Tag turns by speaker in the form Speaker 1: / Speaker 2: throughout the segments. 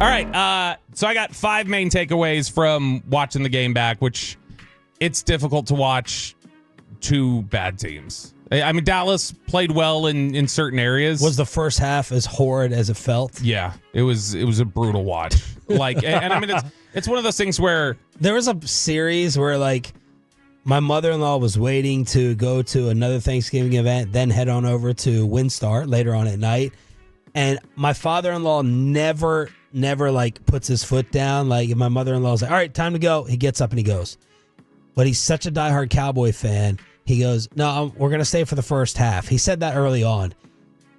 Speaker 1: All right, so I got 5 main takeaways from watching the game back, which it's difficult to watch 2 bad teams. I mean, Dallas played well in certain areas.
Speaker 2: Was the first half as horrid as it felt?
Speaker 1: Yeah, it was a brutal watch. Like, and I mean, it's one of those things where
Speaker 2: there was a series where like my mother-in-law was waiting to go to another Thanksgiving event, then head on over to WinStar later on at night, and my father-in-law never like puts his foot down. Like if my mother-in-law's like, "All right, time to go," he gets up and he goes. But he's such a diehard Cowboy fan. He goes, "No, we're going to stay for the first half." He said that early on.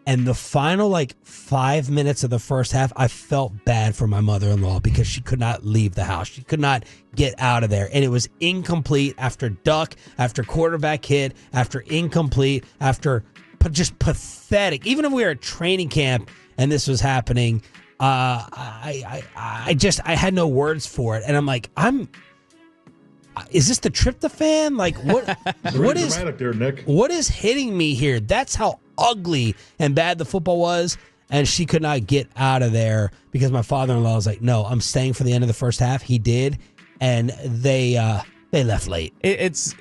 Speaker 2: And the final, 5 minutes of the first half, I felt bad for my mother-in-law because she could not leave the house. She could not get out of there. And it was incomplete after duck, after quarterback hit, after incomplete, after just pathetic. Even if we were at training camp and this was happening, I had no words for it. And I'm like, is this the tryptophan? Like what is
Speaker 3: there, Nick?
Speaker 2: What is hitting me here? That's how ugly and bad the football was, and she could not get out of there because my father-in-law was like, "No, I'm staying for the end of the first half." He did, and they left late.
Speaker 1: It's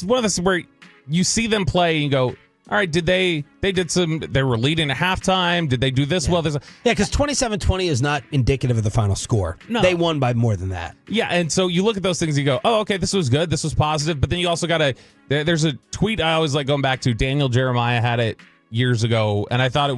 Speaker 1: one of those where you see them play and you go, all right, they were leading at halftime. Did they do this well?
Speaker 2: Yeah, because 27-20 is not indicative of the final score.
Speaker 1: No.
Speaker 2: They won by more than that.
Speaker 1: Yeah, and so you look at those things and you go, oh, okay, this was good. This was positive. But then you also got there's a tweet I always like going back to. Daniel Jeremiah had it years ago, and I thought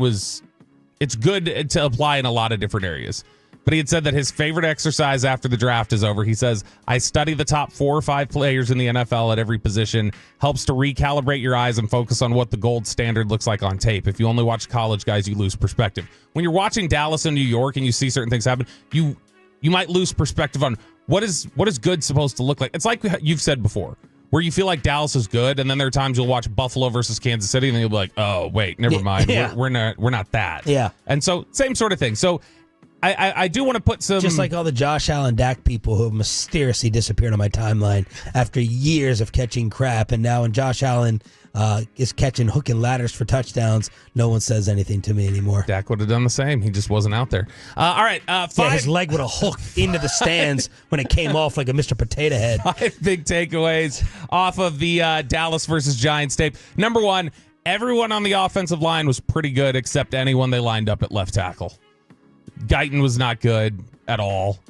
Speaker 1: it's good to apply in a lot of different areas. But he had said that his favorite exercise after the draft is over. He says, I study the top 4 or 5 players in the NFL at every position. Helps to recalibrate your eyes and focus on what the gold standard looks like on tape. If you only watch college guys, you lose perspective. When you're watching Dallas and New York and you see certain things happen, you might lose perspective on what is good supposed to look like. It's like you've said before, where you feel like Dallas is good, and then there are times you'll watch Buffalo versus Kansas City, and then you'll be like, oh, wait, never mind.
Speaker 2: Yeah.
Speaker 1: We're not that.
Speaker 2: Yeah.
Speaker 1: And so same sort of thing. So I do want to put some...
Speaker 2: Just like all the Josh Allen Dak people who have mysteriously disappeared on my timeline after years of catching crap, and now when Josh Allen is catching hook and ladders for touchdowns, no one says anything to me anymore.
Speaker 1: Dak would have done the same. He just wasn't out there. All right, 5...
Speaker 2: Yeah, his leg would have hooked into the stands when it came off like a Mr. Potato Head.
Speaker 1: 5 big takeaways off of the Dallas versus Giants tape. Number 1, everyone on the offensive line was pretty good except anyone they lined up at left tackle. Guyton was not good at all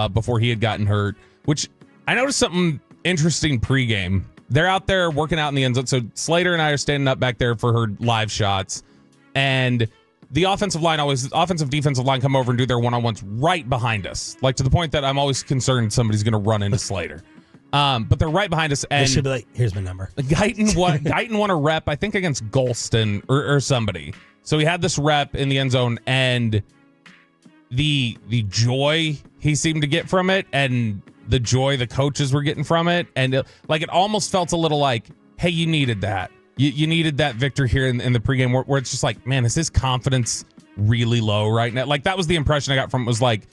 Speaker 1: before he had gotten hurt, which I noticed something interesting pregame. They're out there working out in the end zone. So Slater and I are standing up back there for her live shots, and the offensive defensive line come over and do their one-on-ones right behind us, like to the point that I'm always concerned somebody's going to run into Slater. But they're right behind us. And
Speaker 2: they should be like, here's my number.
Speaker 1: Guyton won a rep, I think, against Golston or somebody. So he had this rep in the end zone, and the joy he seemed to get from it, and the joy the coaches were getting from it, and it almost felt a little like, hey, you needed that. You needed that victory here in the pregame where it's just like, man, is his confidence really low right now? Like, that was the impression I got from it, was like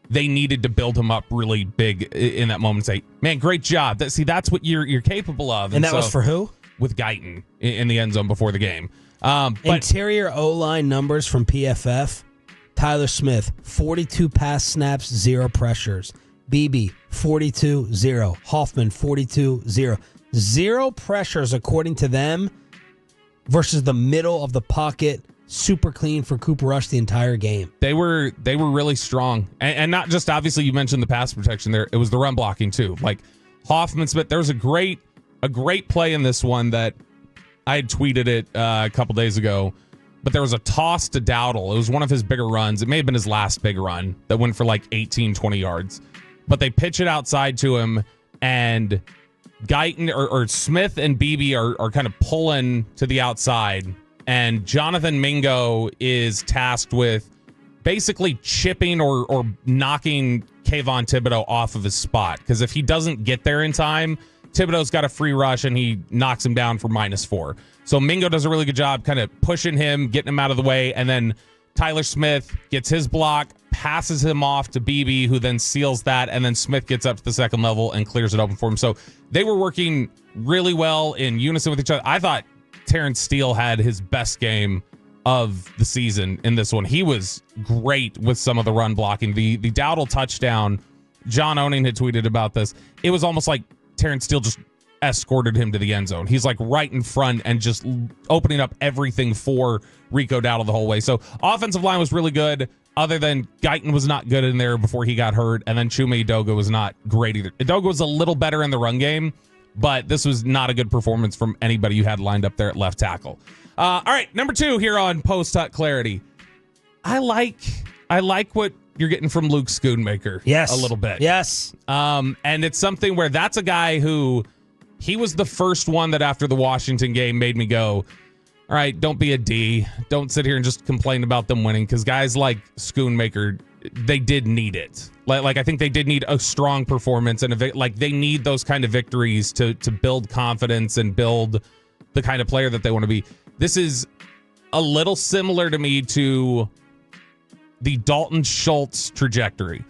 Speaker 1: they needed to build him up really big in that moment and say, man, great job. That's what you're capable of.
Speaker 2: And that was for who?
Speaker 1: With Guyton in the end zone before the game. But
Speaker 2: interior O-line numbers from PFF. Tyler Smith, 42 pass snaps, 0 pressures. BB, 42-0. Hoffman, 42-0. 0 pressures, according to them, versus the middle of the pocket. Super clean for Cooper Rush the entire game.
Speaker 1: They were really strong. And not just, obviously, you mentioned the pass protection there. It was the run blocking, too. Like, Hoffman, Smith, there was a great play in this one that I had tweeted it a couple days ago. But there was a toss to Dowdle. It was one of his bigger runs. It may have been his last big run that went for like 18, 20 yards. But they pitch it outside to him, and Guyton or Smith and BB are kind of pulling to the outside. And Jonathan Mingo is tasked with basically chipping or knocking Kayvon Thibodeau off of his spot. Because if he doesn't get there in time, Thibodeau's got a free rush, and he knocks him down for -4. So Mingo does a really good job kind of pushing him, getting him out of the way, and then Tyler Smith gets his block, passes him off to BB, who then seals that, and then Smith gets up to the second level and clears it open for him. So they were working really well in unison with each other. I thought Terrence Steele had his best game of the season in this one. He was great with some of the run blocking. The Dowdle touchdown, John Owning had tweeted about this. It was almost like Terrence Steele just escorted him to the end zone. He's like right in front and just opening up everything for Rico Dowdle the whole way. So offensive line was really good, other than Guyton was not good in there before he got hurt, and then Chuma Edoga was not great either. Edoga was a little better in the run game, but this was not a good performance from anybody you had lined up there at left tackle. All right, number 2 here on Post Hunt Clarity. I like what you're getting from Luke Schoonmaker.
Speaker 2: Yes.
Speaker 1: A little bit.
Speaker 2: Yes.
Speaker 1: And it's something where that's a guy who, he was the first one that after the Washington game made me go, all right, don't be a D. Don't sit here and just complain about them winning, because guys like Schoonmaker, they did need it. Like I think they did need a strong performance, and they need those kind of victories to build confidence and build the kind of player that they want to be. This is a little similar to me to the Dalton Schultz trajectory.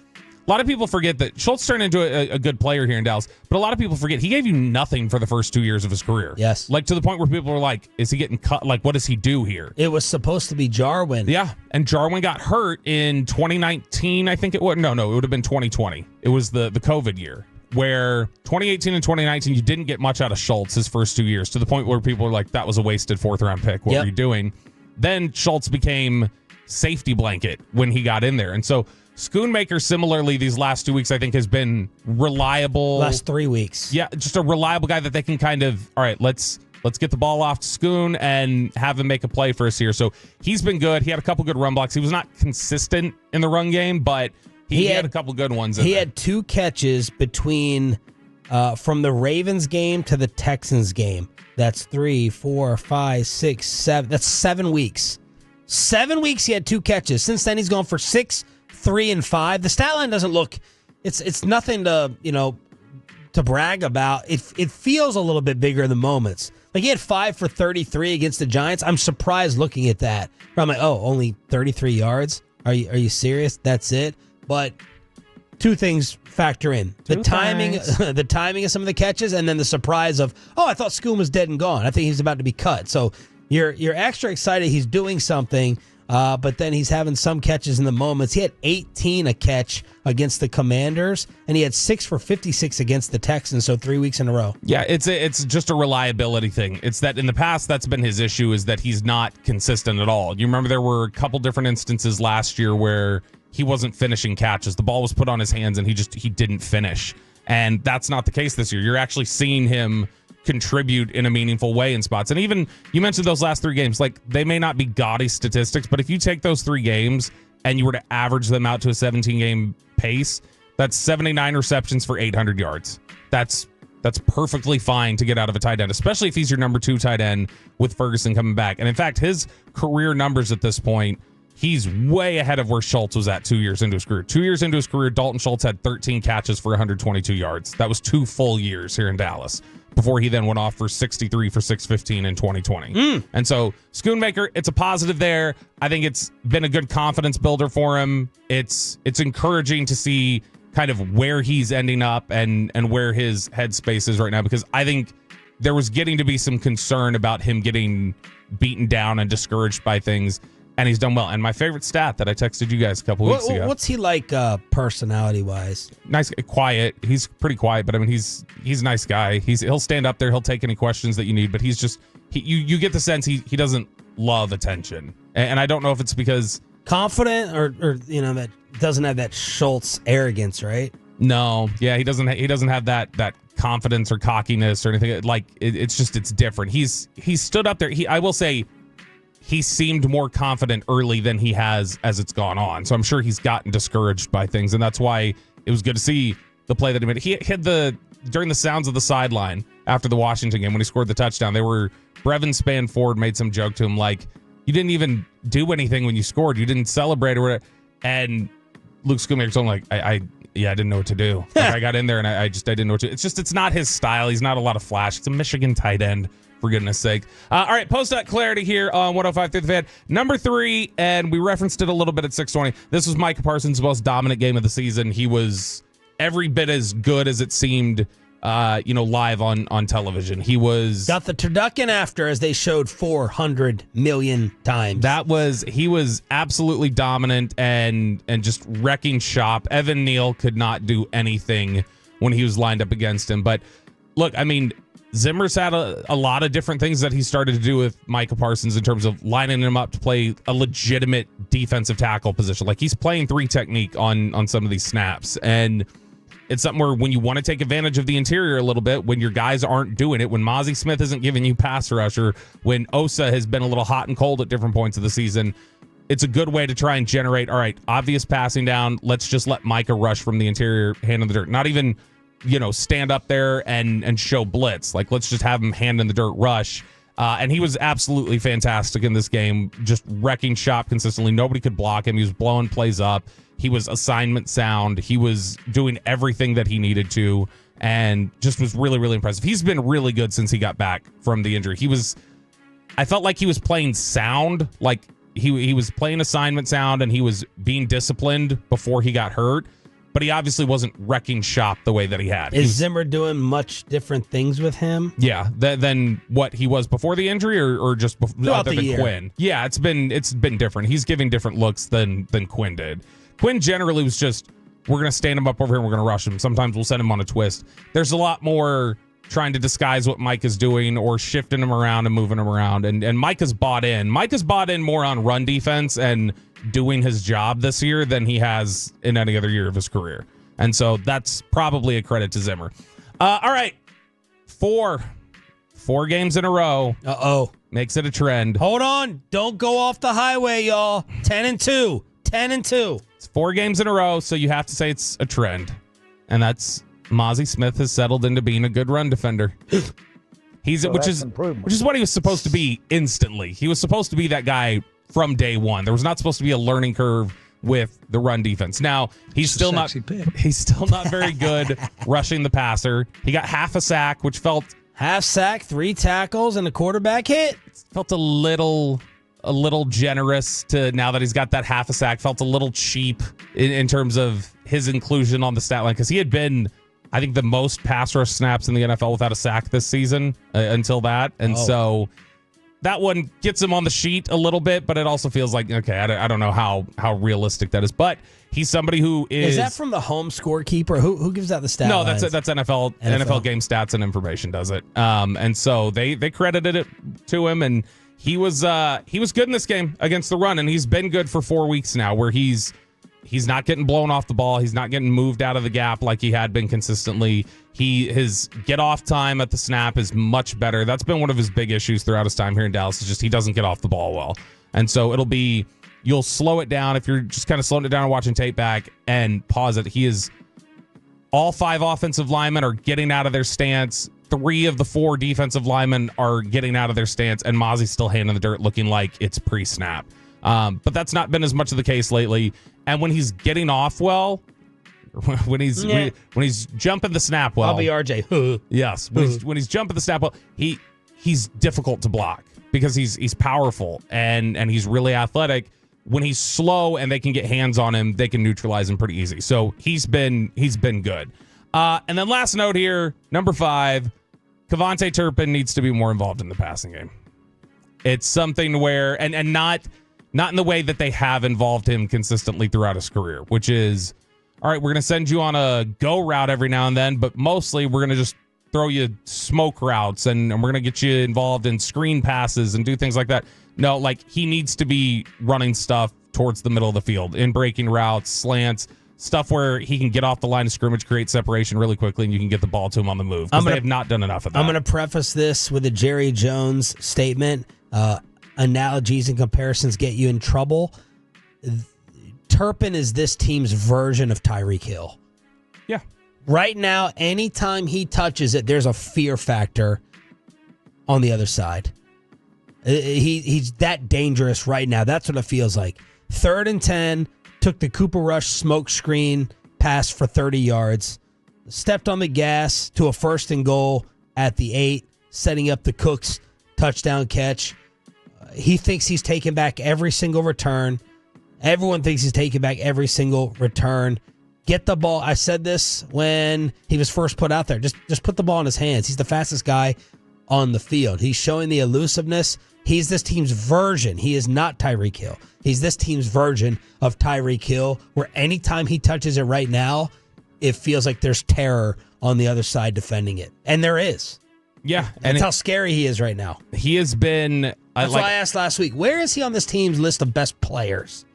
Speaker 1: A lot of people forget that Schultz turned into a good player here in Dallas, but a lot of people forget he gave you nothing for the first 2 years of his career.
Speaker 2: Yes.
Speaker 1: Like to the point where people were like, is he getting cut? Like, what does he do here?
Speaker 2: It was supposed to be Jarwin.
Speaker 1: Yeah, and Jarwin got hurt in 2019, I think it was. No, it would have been 2020. It was the COVID year, where 2018 and 2019, you didn't get much out of Schultz his first 2 years, to the point where people were like, that was a wasted 4th-round pick. What were you doing? Then Schultz became safety blanket when he got in there. And so Schoonmaker, similarly, these last 2 weeks, I think, has been reliable.
Speaker 2: Last 3 weeks.
Speaker 1: Yeah, just a reliable guy that they can kind of, all right, let's get the ball off to Schoon and have him make a play for us here. So he's been good. He had a couple good run blocks. He was not consistent in the run game, but he had a couple good ones.
Speaker 2: He had 2 catches between from the Ravens game to the Texans game. That's 3, 4, 5, 6, 7. That's 7 weeks. 7 weeks he had 2 catches. Since then, he's gone for 6, 3, and 5. The stat line doesn't look, it's nothing to, to brag about. It feels a little bit bigger in the moments. Like he had 5 for 33 against the Giants. I'm surprised looking at that. I'm like, oh, only 33 yards? Are you serious? That's it? But 2 things factor in. The timing of some of the catches, and then the surprise of, oh, I thought Schoon was dead and gone. I think he's about to be cut. So you're extra excited he's doing something. But then he's having some catches in the moments. He had 18 a catch against the Commanders, and he had 6 for 56 against the Texans, so 3 weeks in a row.
Speaker 1: Yeah, it's just a reliability thing. It's that in the past, that's been his issue, is that he's not consistent at all. You remember there were a couple different instances last year where he wasn't finishing catches. The ball was put on his hands, and he didn't finish. And that's not the case this year. You're actually seeing him contribute in a meaningful way in spots. And even, you mentioned those last 3 games, like they may not be gaudy statistics, but if you take those 3 games and you were to average them out to a 17-game pace, that's 79 receptions for 800 yards. That's perfectly fine to get out of a tight end, especially if he's your number 2 tight end with Ferguson coming back. And in fact, his career numbers at this point, he's way ahead of where Schultz was at 2 years into his career. 2 years into his career, Dalton Schultz had 13 catches for 122 yards. That was 2 full years here in Dallas, before he then went off for 63 for 615 in 2020. And so Schoonmaker, it's a positive there. I think it's been a good confidence builder for him. It's encouraging to see kind of where he's ending up and where his headspace is right now, because I think there was getting to be some concern about him getting beaten down and discouraged by things, and he's done well. And my favorite stat that I texted you guys a couple weeks ago.
Speaker 2: What's he like personality-wise?
Speaker 1: Nice, quiet. He's pretty quiet, but I mean, he's a nice guy. He'll stand up there. He'll take any questions that you need, but he's just, you get the sense he doesn't love attention. And I don't know if it's because
Speaker 2: confident or that doesn't have that Schultz arrogance, right?
Speaker 1: No, yeah, he doesn't have that confidence or cockiness or anything. Like it's different. He's stood up there. I will say, he seemed more confident early than he has as it's gone on. So I'm sure he's gotten discouraged by things, and that's why it was good to see the play that he made. He had during the sounds of the sideline after the Washington game when he scored the touchdown, Brevin Spanford made some joke to him like, you didn't even do anything when you scored. You didn't celebrate or whatever. And Luke Schoonmaker told him like, I didn't know what to do. Like, I got in there and I didn't know what to do. It's not his style. He's not a lot of flash. It's a Michigan tight end, for goodness sake. All right, Post That Clarity here on 105 through the Fan. Number 3, and we referenced it a little bit at 620. This was Micah Parsons' most dominant game of the season. He was every bit as good as it seemed live on television. He was
Speaker 2: got the turducken after, as they showed 400 million times.
Speaker 1: He was absolutely dominant and just wrecking shop. Evan Neal could not do anything when he was lined up against him. But look, I mean, Zimmer's had a lot of different things that he started to do with Micah Parsons in terms of lining him up to play a legitimate defensive tackle position. Like, he's playing 3 technique on some of these snaps. And it's something where when you want to take advantage of the interior a little bit, when your guys aren't doing it, when Mozzie Smith isn't giving you pass rush, or when Osa has been a little hot and cold at different points of the season, it's a good way to try and generate, all right, obvious passing down. Let's just let Micah rush from the interior, hand in the dirt. Not even, stand up there and show blitz. Like, let's just have him hand in the dirt rush. And he was absolutely fantastic in this game, just wrecking shop consistently. Nobody could block him. He was blowing plays up. He was assignment sound. He was doing everything that he needed to, and just was really, really impressive. He's been really good since he got back from the injury. I felt like he was playing sound, like he was playing assignment sound, and he was being disciplined before he got hurt. But he obviously wasn't wrecking shop the way that he had.
Speaker 2: Is Zimmer doing much different things with him?
Speaker 1: Yeah, than what he was before the injury, or just other than
Speaker 2: year.
Speaker 1: Quinn. Yeah, it's been different. He's giving different looks than Quinn did. Quinn generally was just, we're going to stand him up over here and we're going to rush him. Sometimes we'll send him on a twist. There's a lot more trying to disguise what Mike is doing, or shifting him around and moving him around. And Mike has bought in. Mike has bought in more on run defense and doing his job this year than he has in any other year of his career. And so that's probably a credit to Zimmer. All right. 4 games in a row.
Speaker 2: Uh-oh.
Speaker 1: Makes it a trend.
Speaker 2: Hold on. Don't go off the highway, y'all. 10-2. 10-2.
Speaker 1: It's 4 games in a row, so you have to say it's a trend. And that's Mozzie Smith has settled into being a good run defender. Which is what he was supposed to be instantly. He was supposed to be that guy from day one. There was not supposed to be a learning curve with the run defense. Now, he's still not very good rushing the passer. He got half a sack, which felt
Speaker 2: half sack, 3 tackles, and a quarterback hit.
Speaker 1: Felt a little generous to, now that he's got that half a sack, felt a little cheap in terms of his inclusion on the stat line, because he had been, I think, the most pass rush snaps in the NFL without a sack this season until that. And so that one gets him on the sheet a little bit, but it also feels like, okay, I don't know how realistic that is. But he's somebody who is...
Speaker 2: Is that from the home scorekeeper? Who gives out the stat
Speaker 1: No,
Speaker 2: lines?
Speaker 1: that's NFL Game Stats and Information does it. And so they credited it to him, and he was good in this game against the run, and he's been good for 4 weeks now, where he's not getting blown off the ball. He's not getting moved out of the gap like he had been consistently. His get off time at the snap is much better. That's been one of his big issues throughout his time here in Dallas, is just he doesn't get off the ball well. And so you'll slow it down if you're just kind of slowing it down and watching tape back and pause it. All 5 offensive linemen are getting out of their stance. 3 of the 4 defensive linemen are getting out of their stance, and Mozzie's still handing the dirt looking like it's pre-snap. But that's not been as much of the case lately. And when he's getting off well, when he's jumping the snap well,
Speaker 2: I'll be RJ.
Speaker 1: Yes, when he's jumping the snap well, he's difficult to block because he's powerful and he's really athletic. When he's slow and they can get hands on him, they can neutralize him pretty easy. So he's been good. And then last note here, number 5, Kevontae Turpin needs to be more involved in the passing game. It's something where, and not in the way that they have involved him consistently throughout his career, which is, all right, we're going to send you on a go route every now and then, but mostly we're going to just throw you smoke routes and we're going to get you involved in screen passes and do things like that. No, like, he needs to be running stuff towards the middle of the field, in breaking routes, slants, stuff where he can get off the line of scrimmage, create separation really quickly, and you can get the ball to him on the move. Because they have not done enough of that.
Speaker 2: I'm going to preface this with a Jerry Jones statement. Analogies and comparisons get you in trouble. Turpin is this team's version of Tyreek Hill.
Speaker 1: Yeah.
Speaker 2: Right now, anytime he touches it, there's a fear factor on the other side. He's that dangerous right now. That's what it feels like. 3rd and 10, took the Cooper Rush smoke screen pass for 30 yards, stepped on the gas to a 1st and goal at the 8, setting up the Cooks touchdown catch. He thinks he's taken back every single return. Everyone thinks he's taken back every single return. Get the ball. I said this when he was first put out there. Just put the ball in his hands. He's the fastest guy on the field. He's showing the elusiveness. He's this team's version. He is not Tyreek Hill. He's this team's version of Tyreek Hill, where anytime he touches it right now, it feels like there's terror on the other side defending it. And there is.
Speaker 1: Yeah.
Speaker 2: That's how scary he is right now.
Speaker 1: He has been...
Speaker 2: That's why I asked last week, where is he on this team's list of best players?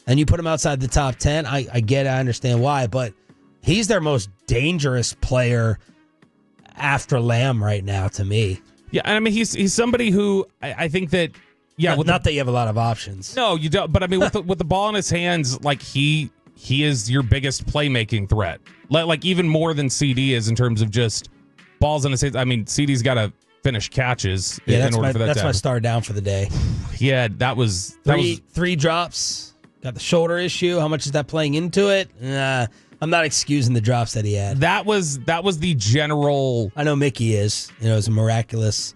Speaker 2: And you put him outside the top 10. I get it. I understand why. But he's their most dangerous player after Lamb right now to me.
Speaker 1: Yeah, and I mean, he's somebody who I think that... Yeah,
Speaker 2: not that you have a lot of options.
Speaker 1: No, you don't. But I mean, with the ball in his hands, like he is your biggest playmaking threat. Like even more than CD is in terms of just balls in his hands. I mean, CD's got to finish catches in order for that to
Speaker 2: that's my star down for the day.
Speaker 1: Yeah, that was
Speaker 2: three drops. Got the shoulder issue. How much is that playing into it? I'm not excusing the drops that he had.
Speaker 1: That was the general.
Speaker 2: I know Mickey is. It was a miraculous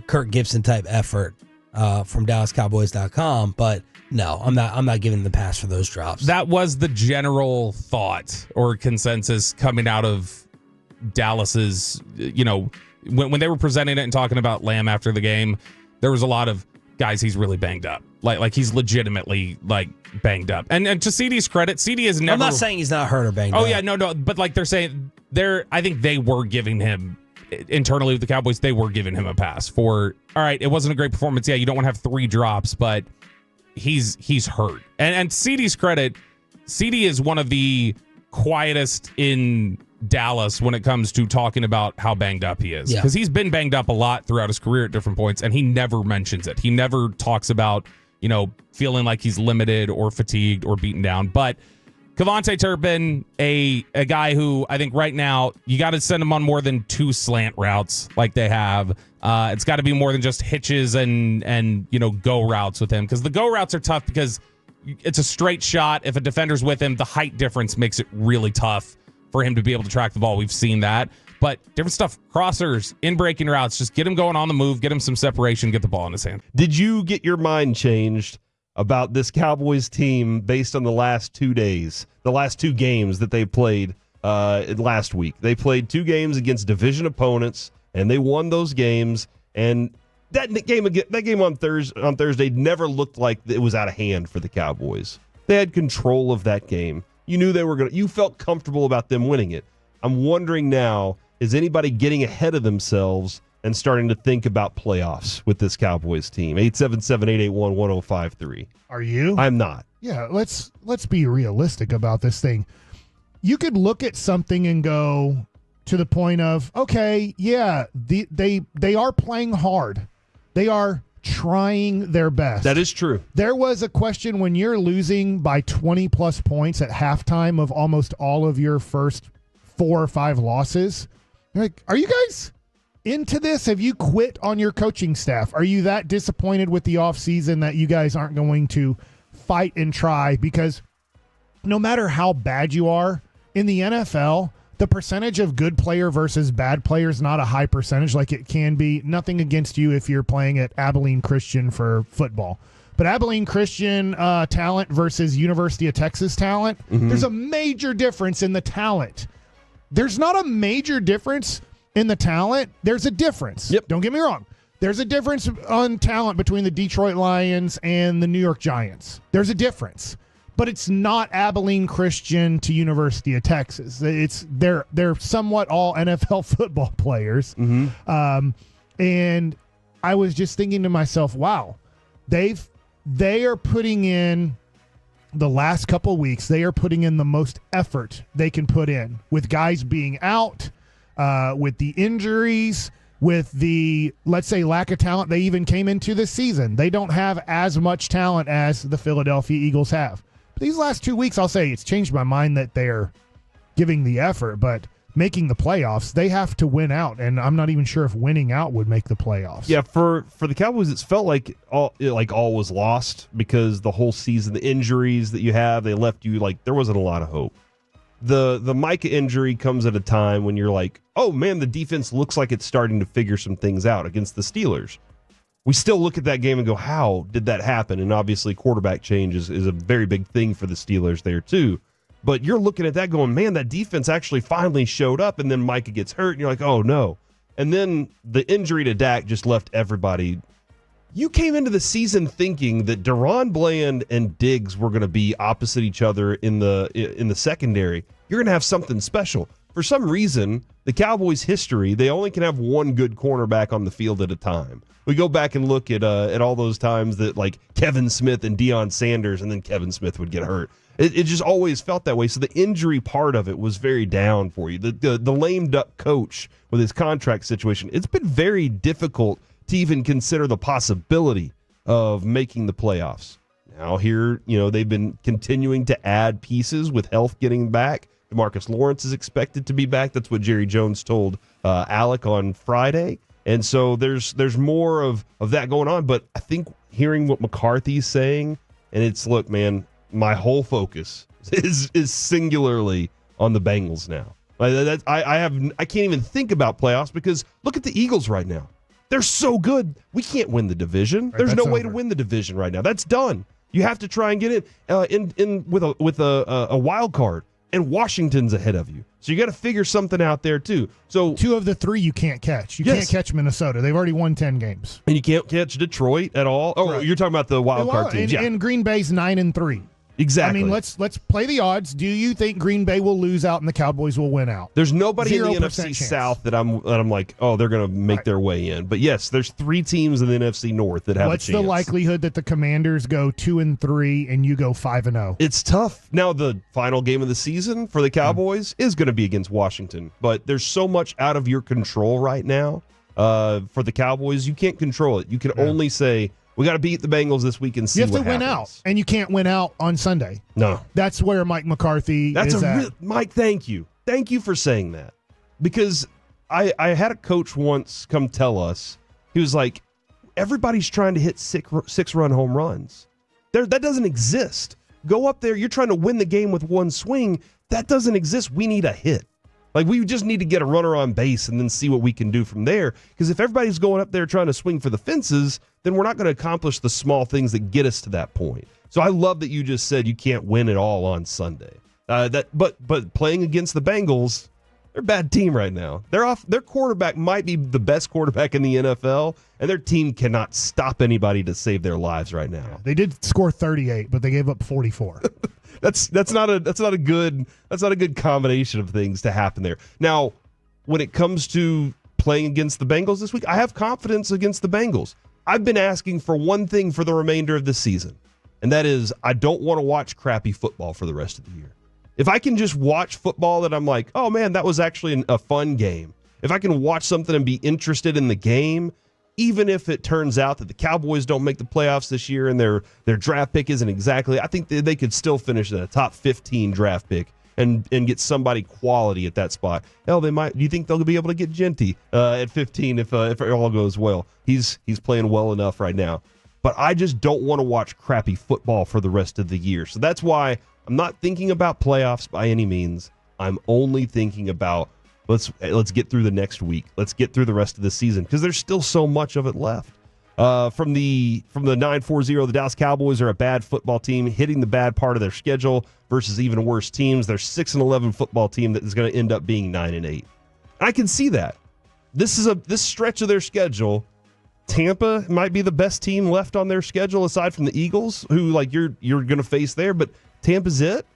Speaker 2: Kirk Gibson type effort from DallasCowboys.com, but no, I'm not giving him the pass for those drops.
Speaker 1: That was the general thought or consensus coming out of Dallas's. When they were presenting it and talking about Lamb after the game, there was a lot of guys. He's really banged up. Like he's legitimately banged up. And to CD's credit, CD is never.
Speaker 2: I'm not saying he's not hurt or banged up.
Speaker 1: Oh yeah, no. But like they're saying, I think they were giving him internally with the Cowboys. They were giving him a pass for. All right, it wasn't a great performance. Yeah, you don't want to have 3 drops, but he's hurt. And CD's credit, CD is one of the quietest in Dallas when it comes to talking about how banged up he is. Because he's been banged up a lot throughout his career at different points, and he never mentions it. He never talks about, feeling like he's limited or fatigued or beaten down. But Kevontae Turpin, a guy who I think right now you got to send him on more than 2 slant routes like they have. It's got to be more than just hitches and go routes with him, because the go routes are tough because it's a straight shot. If a defender's with him, the height difference makes it really tough for him to be able to track the ball. We've seen that. But different stuff, crossers, in-breaking routes, just get him going on the move, get him some separation, get the ball in his hand.
Speaker 3: Did you get your mind changed about this Cowboys team based on the last 2 days, the last 2 games that they played last week? They played 2 games against division opponents, and they won those games. And that game on Thursday never looked like it was out of hand for the Cowboys. They had control of that game. You knew you felt comfortable about them winning it. I'm wondering now, is anybody getting ahead of themselves and starting to think about playoffs with this Cowboys team? 877-881-1053.
Speaker 4: Are you?
Speaker 3: I'm not.
Speaker 4: Yeah, let's be realistic about this thing. You could look at something and go to the point of, okay, yeah, they are playing hard. They are trying their best.
Speaker 3: That is true.
Speaker 4: There was a question when you're losing by 20-plus points at halftime of almost all of your first 4 or 5 losses. You're like, are you guys into this? Have you quit on your coaching staff? Are you that disappointed with the offseason that you guys aren't going to fight and try? Because no matter how bad you are in the NFL, the percentage of good player versus bad player is not a high percentage like it can be. Nothing against you if you're playing at Abilene Christian for football. But Abilene Christian talent versus University of Texas talent, there's a major difference in the talent. There's not a major difference in the talent. There's a difference.
Speaker 3: Yep.
Speaker 4: Don't get me wrong. There's a difference on talent between the Detroit Lions and the New York Giants. There's a difference. But it's not Abilene Christian to University of Texas. They're somewhat all NFL football players. And I was just thinking to myself, wow, they are putting in the last couple of weeks, they are putting in the most effort they can put in with guys being out, with the injuries, with the, let's say, lack of talent they even came into this season. They don't have as much talent as the Philadelphia Eagles have. But these last 2 weeks, I'll say it's changed my mind that they're giving the effort, but making the playoffs, they have to win out, and I'm not even sure if winning out would make the playoffs.
Speaker 3: Yeah, for the Cowboys, it's felt like all was lost because the whole season, the injuries that you have, they left you like there wasn't a lot of hope. The Micah injury comes at a time when you're like, oh man, the defense looks like it's starting to figure some things out against the Steelers. We still look at that game and go, how did that happen? And obviously quarterback change is a very big thing for the Steelers there too. But you're looking at that going, man, that defense actually finally showed up, and then Micah gets hurt, and you're like, oh, no. And then the injury to Dak just left everybody. You came into the season thinking that Deron Bland and Diggs were going to be opposite each other in the secondary. You're going to have something special. For some reason, the Cowboys' history, they only can have one good cornerback on the field at a time. We go back and look at all those times that, like, Kevin Smith and Deion Sanders, and then Kevin Smith would get hurt. It just always felt that way. So the injury part of it was very down for you. The lame duck coach with his contract situation, it's been very difficult to even consider the possibility of making the playoffs. Now here, they've been continuing to add pieces with health getting back. DeMarcus Lawrence is expected to be back. That's what Jerry Jones told Alec on Friday. And so there's more of that going on. But I think hearing what McCarthy's saying, and it's, look, man, my whole focus is singularly on the Bengals now. I can't even think about playoffs because look at the Eagles right now. They're so good. We can't win the division.
Speaker 4: Right,
Speaker 3: There's no way
Speaker 4: over.
Speaker 3: to win the division right now. That's done. You have to try and get in with a wild card, and Washington's ahead of you. So you got to figure something out there too. So
Speaker 4: 2 of the 3 you can't catch. You can't catch Minnesota. They've already won 10 games.
Speaker 3: And you can't catch Detroit at all. Oh,
Speaker 4: right.
Speaker 3: You're talking about the wild card teams.
Speaker 4: And Green Bay's 9-3.
Speaker 3: Exactly.
Speaker 4: I mean, let's play the odds. Do you think Green Bay will lose out and the Cowboys will win out?
Speaker 3: There's nobody in the
Speaker 4: 0%
Speaker 3: NFC
Speaker 4: chance.
Speaker 3: South that I'm like, oh, they're going to make their way in. But yes, there's 3 teams in the NFC North that have
Speaker 4: What's
Speaker 3: a chance.
Speaker 4: the likelihood that the Commanders go 2-3 and you go 5-0?
Speaker 3: It's tough. Now, the final game of the season for the Cowboys is going to be against Washington, but there's so much out of your control right now for the Cowboys. You can't control it. You can only say, we got to beat the Bengals this week and see
Speaker 4: You have
Speaker 3: what
Speaker 4: to win
Speaker 3: happens.
Speaker 4: out, and you can't win out on Sunday.
Speaker 3: No.
Speaker 4: That's where Mike McCarthy is at.
Speaker 3: Mike, thank you. Thank you for saying that. Because I had a coach once come tell us, he was like, everybody's trying to hit 6-run home runs. That doesn't exist. Go up there, you're trying to win the game with one swing. That doesn't exist. We need a hit. Like, we just need to get a runner on base and then see what we can do from there. Because if everybody's going up there trying to swing for the fences, then we're not going to accomplish the small things that get us to that point. So I love that you just said you can't win it all on Sunday. But playing against the Bengals, they're a bad team right now. Their quarterback might be the best quarterback in the NFL, and their team cannot stop anybody to save their lives right now.
Speaker 4: They did score 38, but they gave up 44.
Speaker 3: That's not a good combination of things to happen there. Now, when it comes to playing against the Bengals this week, I have confidence against the Bengals. I've been asking for one thing for the remainder of the season, and that is I don't want to watch crappy football for the rest of the year. If I can just watch football that I'm like, oh man, that was actually a fun game. If I can watch something and be interested in the game, even if it turns out that the Cowboys don't make the playoffs this year and their draft pick isn't exactly, I think they could still finish in a top 15 draft pick and get somebody quality at that spot. Hell, they might. Do you think they'll be able to get Genty at 15 if it all goes well? He's playing well enough right now. But I just don't want to watch crappy football for the rest of the year. So that's why I'm not thinking about playoffs by any means. I'm only thinking about let's get through the next week. Let's get through the rest of the season because there's still so much of it left. From the 9-4-0, the Dallas Cowboys are a bad football team hitting the bad part of their schedule versus even worse teams. They're 6-11 football team that is going to end up being 9-8. I can see that. This stretch of their schedule, Tampa might be the best team left on their schedule aside from the Eagles, who like you're going to face there, but Tampa's it.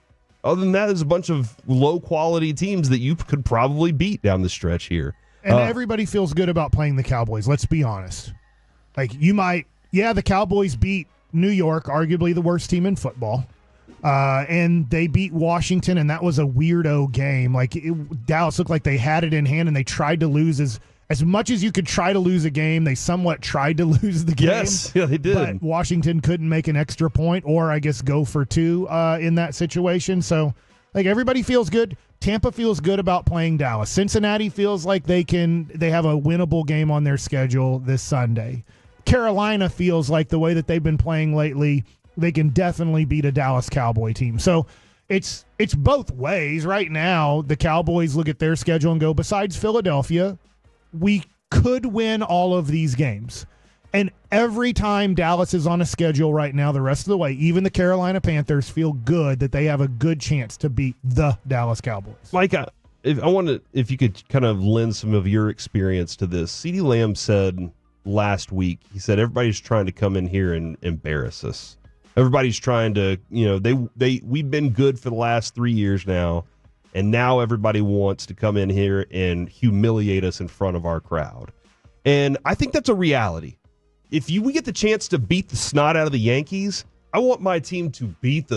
Speaker 3: Other than that, there's a bunch of low-quality teams that you could probably beat down the stretch here.
Speaker 4: And everybody feels good about playing the Cowboys, let's be honest. Like, the Cowboys beat New York, arguably the worst team in football. And they beat Washington, and that was a weirdo game. Like, Dallas looked like they had it in hand, and they tried to lose as much as you could try to lose a game. They somewhat tried to lose the game.
Speaker 3: Yes, yeah, they did.
Speaker 4: But Washington couldn't make an extra point or, I guess, go for 2 in that situation. So, like, everybody feels good. Tampa feels good about playing Dallas. Cincinnati feels like they have a winnable game on their schedule this Sunday. Carolina feels like the way that they've been playing lately, they can definitely beat a Dallas Cowboy team. So it's both ways. Right now, the Cowboys look at their schedule and go, besides Philadelphia, we could win all of these games. And every time Dallas is on a schedule right now, the rest of the way, even the Carolina Panthers feel good that they have a good chance to beat the Dallas Cowboys.
Speaker 3: Mike, if you could kind of lend some of your experience to this. CeeDee Lamb said last week, he said everybody's trying to come in here and embarrass us. Everybody's trying to, we've been good for the last 3 years now, and now everybody wants to come in here and humiliate us in front of our crowd. And I think that's a reality. If we get the chance to beat the snot out of the Yankees, I want my team to beat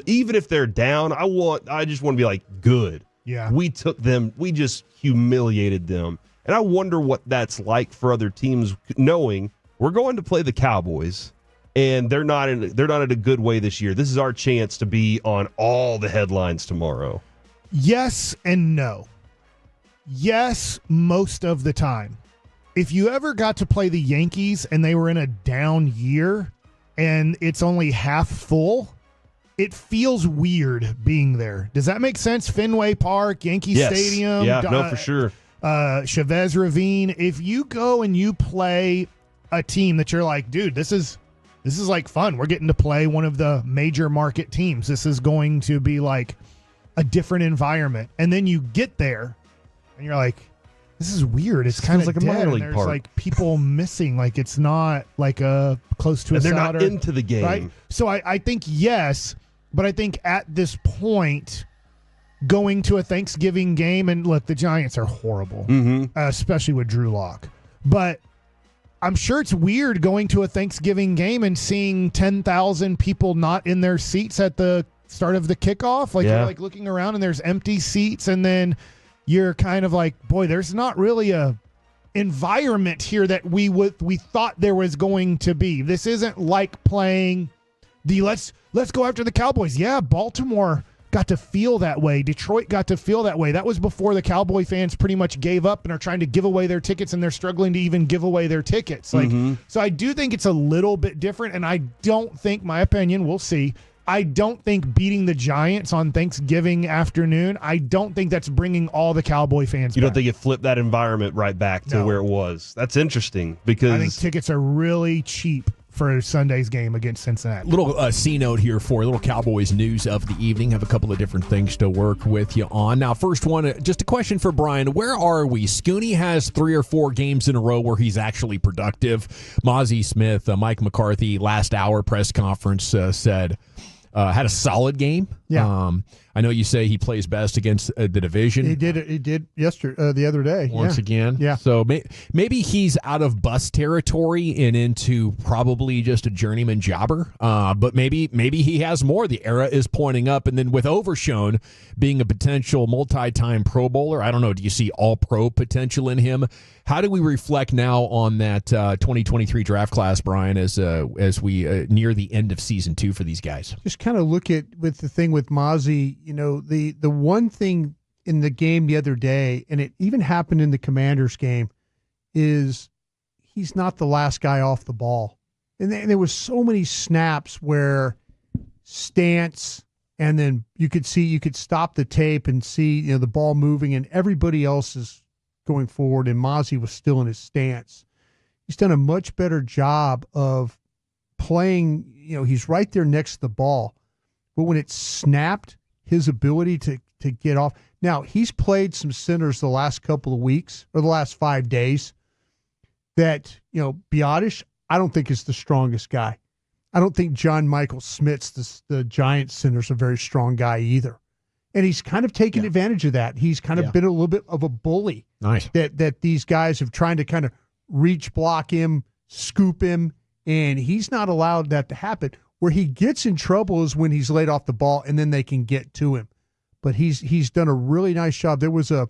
Speaker 3: even if they're down. I just want to be like, good.
Speaker 4: Yeah.
Speaker 3: We took them. We just humiliated them. And I wonder what that's like for other teams, knowing we're going to play the Cowboys, and they're not in a good way this year. This is our chance to be on all the headlines tomorrow.
Speaker 4: Yes and no. Yes, most of the time. If you ever got to play the Yankees and they were in a down year and it's only half full, it feels weird being there. Does that make sense? Fenway Park, Yankee Stadium.
Speaker 3: Yeah, no, for sure.
Speaker 4: Chavez Ravine. If you go and you play a team that you're like, dude, this is like fun. We're getting to play one of the major market teams. This is going to be like a different environment. And then you get there and you're like, this is weird. It's kind of
Speaker 3: like a
Speaker 4: dead.
Speaker 3: minor league
Speaker 4: There's
Speaker 3: park.
Speaker 4: like people missing. Like it's not like a close to
Speaker 3: And
Speaker 4: a
Speaker 3: they're
Speaker 4: solder,
Speaker 3: not into the game.
Speaker 4: right? So I think yes, but I think at this point, going to a Thanksgiving game, and look, the Giants are horrible, especially with Drew Lock. But I'm sure it's weird going to a Thanksgiving game and seeing 10,000 people not in their seats at the start of the kickoff. Like you're like looking around and there's empty seats, and then you're kind of like, boy, there's not really a environment here that we thought there was going to be. This isn't like playing the let's go after the Cowboys. Yeah, Baltimore got to feel that way. Detroit got to feel that way. That was before the Cowboy fans pretty much gave up and are trying to give away their tickets, and they're struggling to even give away their tickets. Like, so I do think it's a little bit different, and I don't think, my opinion, we'll see, I don't think beating the Giants on Thanksgiving afternoon, I don't think that's bringing all the Cowboy fans
Speaker 3: You
Speaker 4: back.
Speaker 3: don't think it flipped that environment right back to where it was? That's interesting because
Speaker 4: I think tickets are really cheap for Sunday's game against Cincinnati.
Speaker 5: Little C note here for a little Cowboys news of the evening. Have a couple of different things to work with you on. Now, first one, just a question for Brian. Where are we? Scooney has 3 or 4 games in a row where he's actually productive. Mozzie Smith, Mike McCarthy, last hour press conference said had a solid game.
Speaker 4: Yeah.
Speaker 5: I know you say he plays best against the division.
Speaker 6: He did yesterday, the other day.
Speaker 5: Once again.
Speaker 6: Yeah.
Speaker 5: So maybe he's out of bust territory and into probably just a journeyman jobber. But maybe he has more. The era is pointing up. And then with Overshone being a potential multi-time Pro Bowler, I don't know, do you see all-pro potential in him? How do we reflect now on that 2023 draft class, Brian, as we near the end of season 2 for these guys?
Speaker 6: Just kind of look at with the thing with Mozzie, the one thing in the game the other day, and it even happened in the Commanders game, is he's not the last guy off the ball. And there was so many snaps where stance, and then you could stop the tape and see the ball moving, and everybody else is going forward, and Mozzie was still in his stance. He's done a much better job of playing. He's right there next to the ball, but when it snapped, his ability to get off. Now, he's played some centers the last couple of weeks or the last 5 days that, Biotish, I don't think is the strongest guy. I don't think John Michael Smits, the Giants center, is a very strong guy either. And he's kind of taken advantage of that. He's kind of been a little bit of a bully.
Speaker 5: Nice.
Speaker 6: That these guys have tried to kind of reach block him, scoop him, and he's not allowed that to happen. Where he gets in trouble is when he's laid off the ball and then they can get to him. But he's done a really nice job. There was a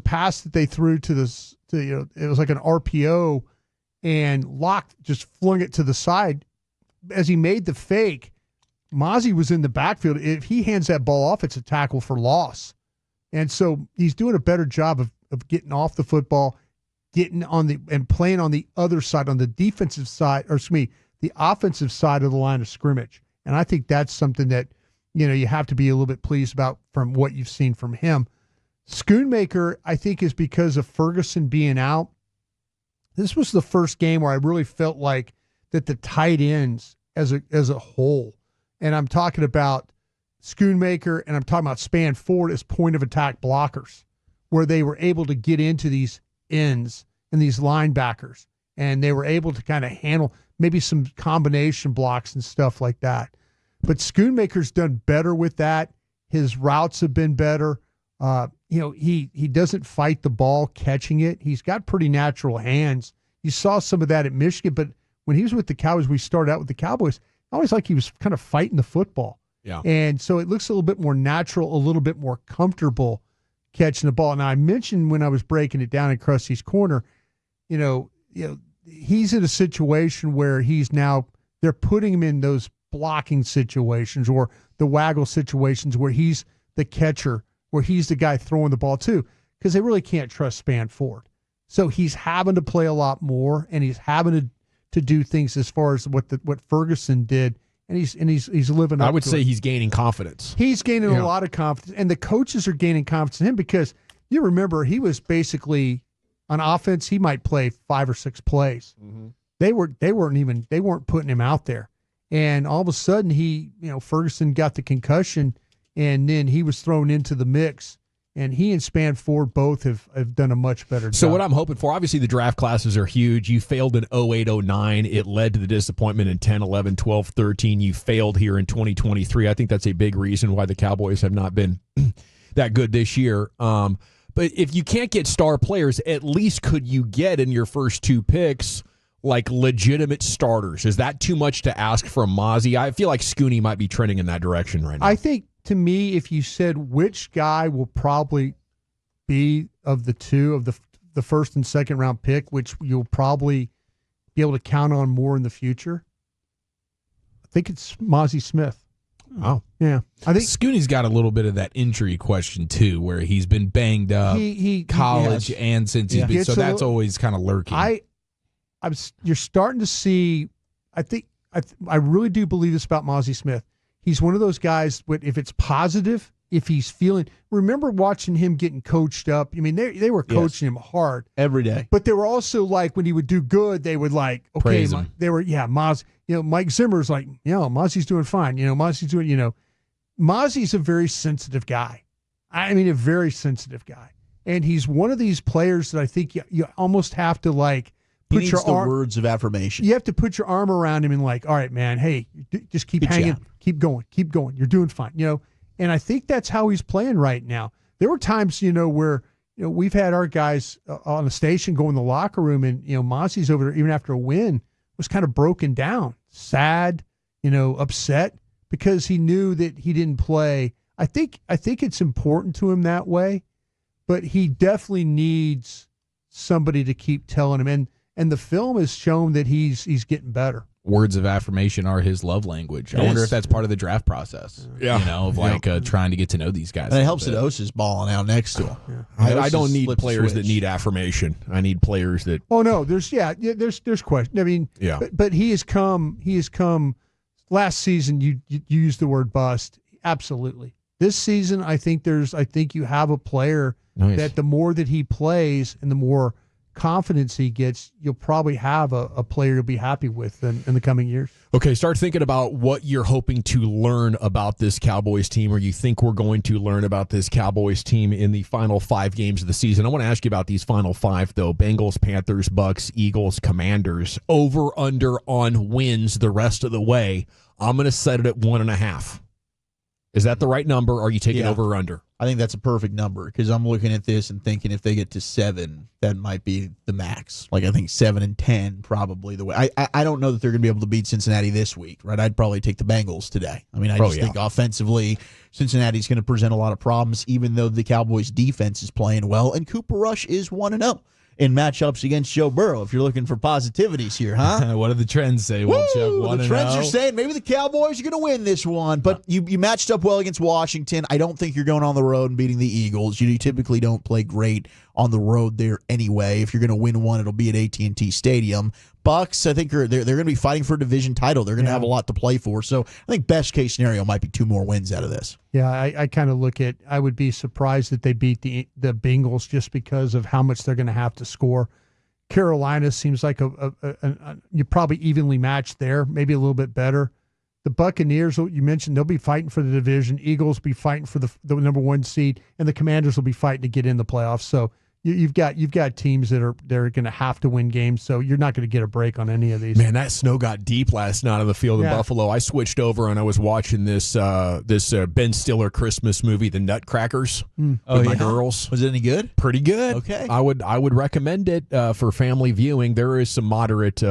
Speaker 6: pass that they threw to it was like an RPO, and Locke just flung it to the side. As he made the fake, Mozzie was in the backfield. If he hands that ball off, it's a tackle for loss. And so he's doing a better job of getting off the football, getting and playing on the other side, on the defensive side, the offensive side of the line of scrimmage. And I think that's something that, you have to be a little bit pleased about from what you've seen from him. Schoonmaker, I think, is because of Ferguson being out. This was the first game where I really felt like that the tight ends as a whole, and I'm talking about Schoonmaker and I'm talking about Span Ford as point of attack blockers, where they were able to get into these ends and these linebackers, and they were able to kind of handle maybe some combination blocks and stuff like that. But Schoonmaker's done better with that. His routes have been better. He doesn't fight the ball catching it. He's got pretty natural hands. You saw some of that at Michigan, but when he was with the Cowboys, we started out with the Cowboys, always like he was kind of fighting the football.
Speaker 5: Yeah.
Speaker 6: And so it looks a little bit more natural, a little bit more comfortable catching the ball. Now, I mentioned when I was breaking it down in Krusty's Corner, he's in a situation where they're putting him in those blocking situations or the waggle situations where he's the catcher, where he's the guy throwing the ball too, because they really can't trust Span Ford. So he's having to play a lot more, and he's having to do things as far as what Ferguson did, and he's living up.
Speaker 5: I would
Speaker 6: to
Speaker 5: say
Speaker 6: it.
Speaker 5: he's gaining confidence.
Speaker 6: He's gaining a lot of confidence, and the coaches are gaining confidence in him because you remember he was basically on offense. He might play 5 or 6 plays. Mm-hmm. They weren't putting him out there, and all of a sudden Ferguson got the concussion, and then he was thrown into the mix. And he and Span Ford both have done a much better job.
Speaker 5: So what I'm hoping for, obviously the draft classes are huge. You failed in 08, 09. It led to the disappointment in 10, 11, 12, 13. You failed here in 2023. I think that's a big reason why the Cowboys have not been that good this year. But if you can't get star players, at least could you get in your first 2 picks like legitimate starters? Is that too much to ask from Mozzie? I feel like Scooney might be trending in that direction right now.
Speaker 6: I think, to me, if you said which guy will probably be of the two of the first and second round pick, which you'll probably be able to count on more in the future, I think it's Mozzie Smith.
Speaker 5: Oh,
Speaker 6: yeah. I think
Speaker 1: Scooney's got a little bit of that injury question too, where he's been banged up, college and since he's been, so that's always kind of lurking.
Speaker 6: You're starting to see. I really do believe this about Mozzie Smith. He's one of those guys, if it's positive, if he's feeling. Remember watching him getting coached up? I mean, they were coaching him hard
Speaker 7: every day.
Speaker 6: But they were also like, when he would do good, they would like, okay,
Speaker 1: praise him.
Speaker 6: They were, Moz. Mike Zimmer's like, Mozzie's doing fine. Mozzie's doing, Mozzie's a very sensitive guy. I mean, a very sensitive guy. And he's one of these players that I think you almost have to like,
Speaker 7: he needs the words of affirmation.
Speaker 6: You have to put your arm around him and like, all right, man, hey, just keep hanging, keep going. You're doing fine, And I think that's how he's playing right now. There were times, where we've had our guys on the station go in the locker room, and Mozzie's over there even after a win was kind of broken down, sad, upset because he knew that he didn't play. I think it's important to him that way, but he definitely needs somebody to keep telling him. And the film has shown that he's getting better.
Speaker 1: Words of affirmation are his love language. I wonder if that's part of the draft process.
Speaker 5: Yeah.
Speaker 1: Trying to get to know these guys.
Speaker 7: And it helps that Osa's balling out next to him.
Speaker 5: Yeah. I don't need players that need affirmation. I need players that.
Speaker 6: Oh no, there's question. I mean, but he has come. Last season, you used the word bust. Absolutely. This season, I think you have a player that the more that he plays and the more confidence he gets, you'll probably have a player you'll be happy with in the coming years.
Speaker 5: Okay, start thinking about what you're hoping to learn about this Cowboys team, or you think we're going to learn about this Cowboys team in the final 5 games of the season. I want to ask you about these final 5, though. Bengals, Panthers, Bucks, Eagles, Commanders. Over, under on wins the rest of the way. I'm going to set it at 1.5. Is that the right number, or are you taking over or under?
Speaker 7: I think that's a perfect number because I'm looking at this and thinking if they get to 7, that might be the max. Like I think 7 and 10 probably the way. I don't know that they're going to be able to beat Cincinnati this week, right? I'd probably take the Bengals today. I mean, I think offensively, Cincinnati's going to present a lot of problems, even though the Cowboys' defense is playing well, and Cooper Rush is 1-0 in matchups against Joe Burrow. If you're looking for positivities here, huh?
Speaker 1: What do the trends say?
Speaker 7: The trends are saying maybe the Cowboys are going to win this one, but you matched up well against Washington. I don't think you're going on the road and beating the Eagles. You typically don't play great on the road there anyway. If you're going to win one, it'll be at AT&T Stadium. Bucks, I think they're going to be fighting for a division title. They're going to have a lot to play for. So I think best case scenario might be 2 more wins out of this.
Speaker 6: Yeah, I kind of look at. I would be surprised that they beat the Bengals just because of how much they're going to have to score. Carolina seems like you probably evenly matched there, maybe a little bit better. The Buccaneers, you mentioned, they'll be fighting for the division. Eagles will be fighting for the number 1 seed, and the Commanders will be fighting to get in the playoffs. So you've got teams that are going to have to win games. So you're not going to get a break on any of these.
Speaker 5: Man, that snow got deep last night on the field in Buffalo. I switched over and I was watching this Ben Stiller Christmas movie, The Nutcrackers, with my girls.
Speaker 7: Was it any good?
Speaker 5: Pretty good.
Speaker 7: Okay,
Speaker 5: I would recommend it for family viewing. There is some moderate.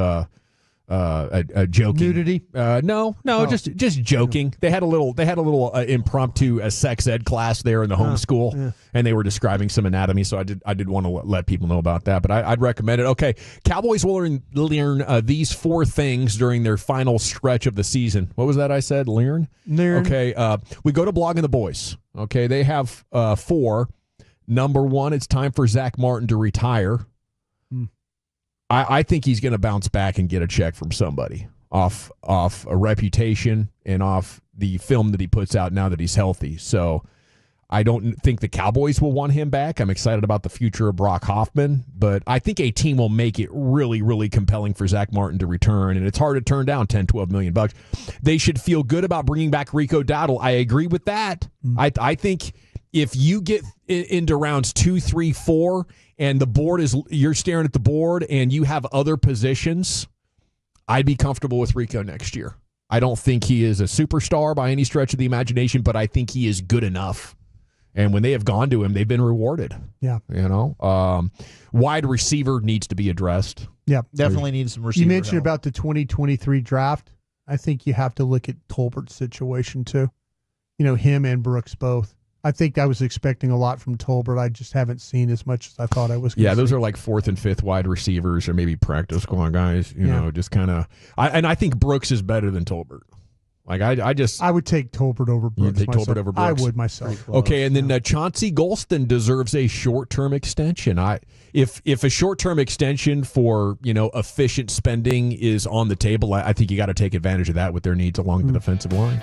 Speaker 5: Joking
Speaker 6: nudity?
Speaker 5: No, just joking. They had a little impromptu sex ed class there in the homeschool, and they were describing some anatomy. So I did want to let people know about that. But I'd recommend it. Okay, Cowboys will learn these 4 things during their final stretch of the season. What was that I said? Learn. Okay. We go to Blogging the Boys. Okay, they have 4. Number 1, it's time for Zach Martin to retire. I think he's going to bounce back and get a check from somebody off a reputation and off the film that he puts out now that he's healthy. So I don't think the Cowboys will want him back. I'm excited about the future of Brock Hoffman, but I think a team will make it really, really compelling for Zach Martin to return, and it's hard to turn down $10-12 million. They should feel good about bringing back Rico Dowdle. I agree with that. I think if you get into rounds 2, 3, 4, and you're staring at the board and you have other positions, I'd be comfortable with Rico next year. I don't think he is a superstar by any stretch of the imagination, but I think he is good enough. And when they have gone to him, they've been rewarded.
Speaker 6: Yeah.
Speaker 5: Wide receiver needs to be addressed.
Speaker 6: Yeah.
Speaker 7: Definitely needs some receiver
Speaker 6: You mentioned
Speaker 7: help.
Speaker 6: about the 2023 draft. I think you have to look at Tolbert's situation too. Him and Brooks both. I think I was expecting a lot from Tolbert. I just haven't seen as much as I thought I was going to see.
Speaker 5: Those are like 4th and 5th wide receivers or maybe practice squad guys, just kind of. I think Brooks is better than Tolbert. Like I
Speaker 6: would take Tolbert over Brooks.
Speaker 5: Take Tolbert over Brooks?
Speaker 6: I would myself.
Speaker 5: Okay, and then Chauncey Golston deserves a short-term extension. If a short-term extension for efficient spending is on the table, I think you got to take advantage of that with their needs along the defensive line.